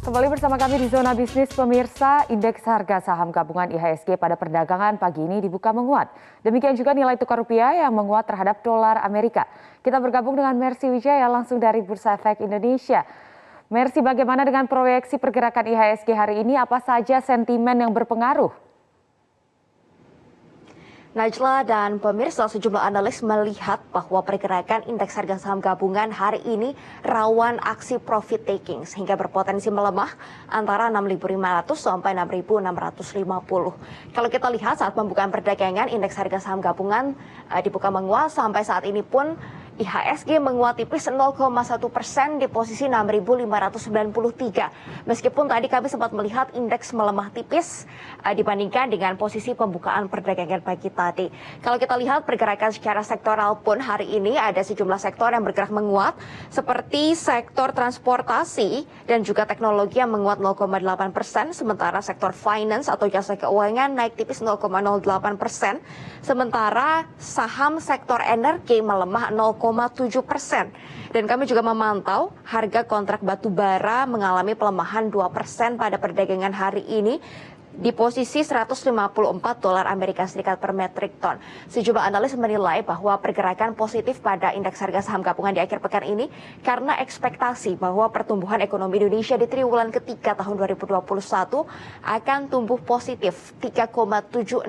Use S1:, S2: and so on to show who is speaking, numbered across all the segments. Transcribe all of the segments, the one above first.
S1: Kembali bersama kami di Zona Bisnis Pemirsa, indeks harga saham gabungan IHSG pada perdagangan pagi ini dibuka menguat. Demikian juga nilai tukar rupiah yang menguat terhadap dolar Amerika. Kita bergabung dengan Mercy Wijaya langsung dari Bursa Efek Indonesia. Mercy, bagaimana dengan proyeksi pergerakan IHSG hari ini? Apa saja sentimen yang berpengaruh?
S2: Najla dan pemirsa, sejumlah analis melihat bahwa pergerakan indeks harga saham gabungan hari ini rawan aksi profit taking sehingga berpotensi melemah antara 6.500 sampai 6.650. Kalau kita lihat saat pembukaan perdagangan, indeks harga saham gabungan dibuka menguat. Sampai saat ini pun IHSG menguat tipis 0,1% di posisi 6.593. Meskipun tadi kami sempat melihat indeks melemah tipis dibandingkan dengan posisi pembukaan perdagangan pagi tadi. Kalau kita lihat pergerakan secara sektoral pun hari ini ada sejumlah sektor yang bergerak menguat seperti sektor transportasi dan juga teknologi yang menguat 0,8%, sementara sektor finance atau jasa keuangan naik tipis 0,08%, sementara saham sektor energi melemah 0,7%. Dan kami juga memantau harga kontrak batu bara mengalami pelemahan 2% pada perdagangan hari ini di posisi 154 dolar Amerika Serikat per metrik ton. Sejumlah analis menilai bahwa pergerakan positif pada indeks harga saham gabungan di akhir pekan ini karena ekspektasi bahwa pertumbuhan ekonomi Indonesia di triwulan ketiga tahun 2021 akan tumbuh positif 3,76%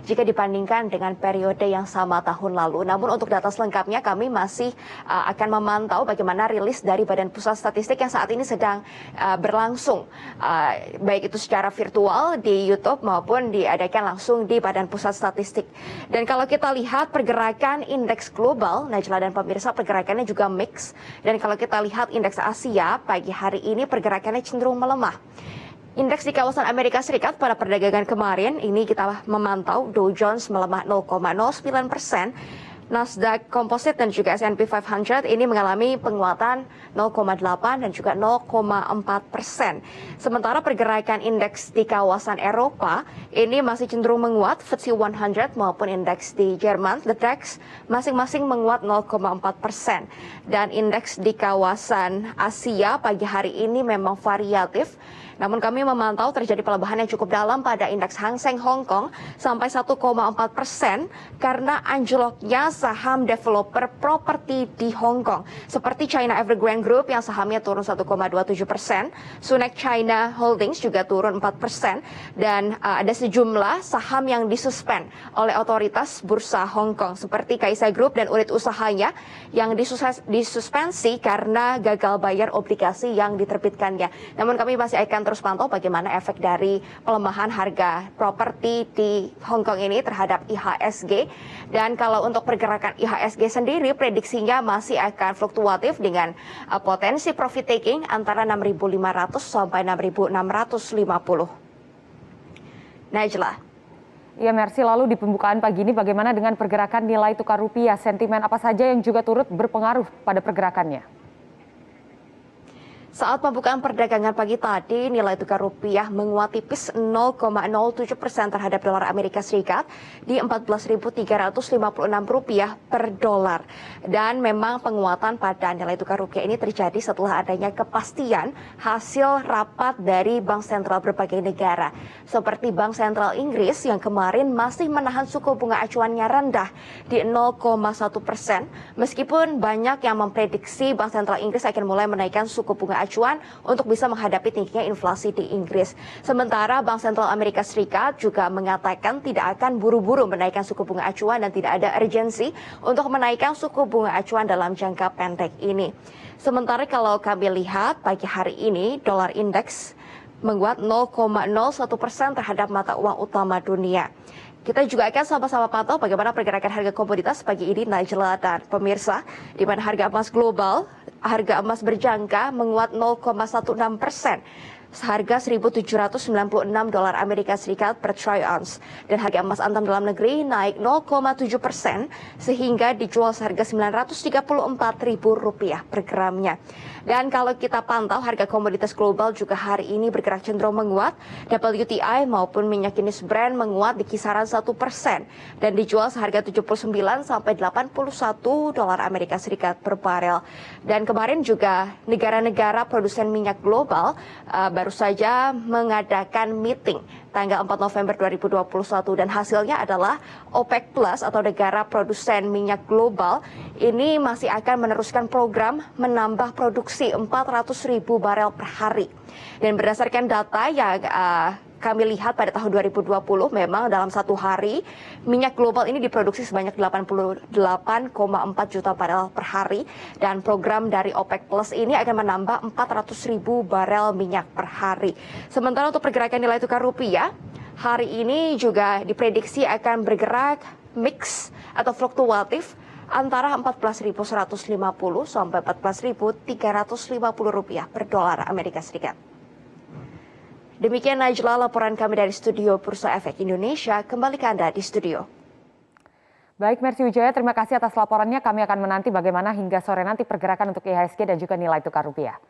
S2: jika dibandingkan dengan periode yang sama tahun lalu. Namun untuk data selengkapnya kami masih akan memantau bagaimana rilis dari Badan Pusat Statistik yang saat ini sedang berlangsung, baik itu secara virtual di YouTube maupun diadakan langsung di Badan Pusat Statistik. Dan kalau kita lihat pergerakan indeks global, Najla dan pemirsa, pergerakannya juga mix. Dan kalau kita lihat indeks Asia pagi hari ini pergerakannya cenderung melemah. Indeks di kawasan Amerika Serikat pada perdagangan kemarin ini kita memantau Dow Jones melemah 0,09%. Nasdaq Composite dan juga S&P 500 ini mengalami penguatan 0,8 dan juga 0,4%. Sementara pergerakan indeks di kawasan Eropa ini masih cenderung menguat, FTSE 100 maupun indeks di Jerman, the DAX, masing-masing menguat 0,4%. Dan indeks di kawasan Asia pagi hari ini memang variatif. Namun kami memantau terjadi pelemahan yang cukup dalam pada indeks Hang Seng Hong Kong sampai 1,4% karena anjloknya saham developer properti di Hong Kong seperti China Evergrande Group yang sahamnya turun 1,27%, Sunac China Holdings juga turun 4%, dan ada sejumlah saham yang disuspend oleh otoritas bursa Hong Kong seperti Kaisa Group dan unit usahanya yang disuspensi karena gagal bayar obligasi yang diterbitkannya. Namun kami masih akan terus pantau bagaimana efek dari pelemahan harga properti di Hong Kong ini terhadap IHSG. Dan kalau untuk pergerakan IHSG sendiri prediksinya masih akan fluktuatif dengan potensi profit taking antara 6.500 sampai 6.650. Najla.
S1: Ya Mercy, lalu di pembukaan pagi ini bagaimana dengan pergerakan nilai tukar rupiah? Sentimen apa saja yang juga turut berpengaruh pada pergerakannya?
S2: Saat pembukaan perdagangan pagi tadi, nilai tukar rupiah menguat tipis 0,07% terhadap dolar Amerika Serikat di Rp14.356 per dolar. Dan memang penguatan pada nilai tukar rupiah ini terjadi setelah adanya kepastian hasil rapat dari Bank Sentral berbagai negara. Seperti Bank Sentral Inggris yang kemarin masih menahan suku bunga acuannya rendah di 0,1%. Meskipun banyak yang memprediksi Bank Sentral Inggris akan mulai menaikkan suku bunga acuan untuk bisa menghadapi tingginya inflasi di Inggris. Sementara Bank Sentral Amerika Serikat juga mengatakan tidak akan buru-buru menaikkan suku bunga acuan dan tidak ada urgensi untuk menaikkan suku bunga acuan dalam jangka pendek ini. Sementara kalau kami lihat pagi hari ini dolar indeks menguat 0,01% terhadap mata uang utama dunia. Kita juga akan sama-sama pantau bagaimana pergerakan harga komoditas pagi ini, Najla dan pemirsa, di mana harga emas global, harga emas berjangka menguat 0,16%. seharga 1.796 dolar Amerika Serikat per troy ounce. Dan harga emas antam dalam negeri naik 0,7% sehingga dijual seharga Rp934.000 per gramnya. Dan kalau kita pantau harga komoditas global juga hari ini bergerak cenderung menguat. WTI maupun minyak jenis Brent menguat di kisaran 1% dan dijual seharga 79 sampai 81 dolar Amerika Serikat per barel. Dan kemarin juga negara-negara produsen minyak global baru saja mengadakan meeting tanggal 4 November 2021 dan hasilnya adalah OPEC Plus atau negara produsen minyak global ini masih akan meneruskan program menambah produksi 400.000 barel per hari. Dan berdasarkan data yang kami lihat pada tahun 2020 memang dalam satu hari minyak global ini diproduksi sebanyak 88,4 juta barel per hari dan program dari OPEC Plus ini akan menambah 400.000 barel minyak per hari. Sementara untuk pergerakan nilai tukar rupiah hari ini juga diprediksi akan bergerak mix atau fluktuatif antara 14.150 sampai 14.350 rupiah per dolar Amerika Serikat. Demikian Najla laporan kami dari studio Bursa Efek Indonesia. Kembali ke Anda di studio.
S1: Baik, Mercy Wijaya, terima kasih atas laporannya. Kami akan menanti bagaimana hingga sore nanti pergerakan untuk IHSG dan juga nilai tukar rupiah.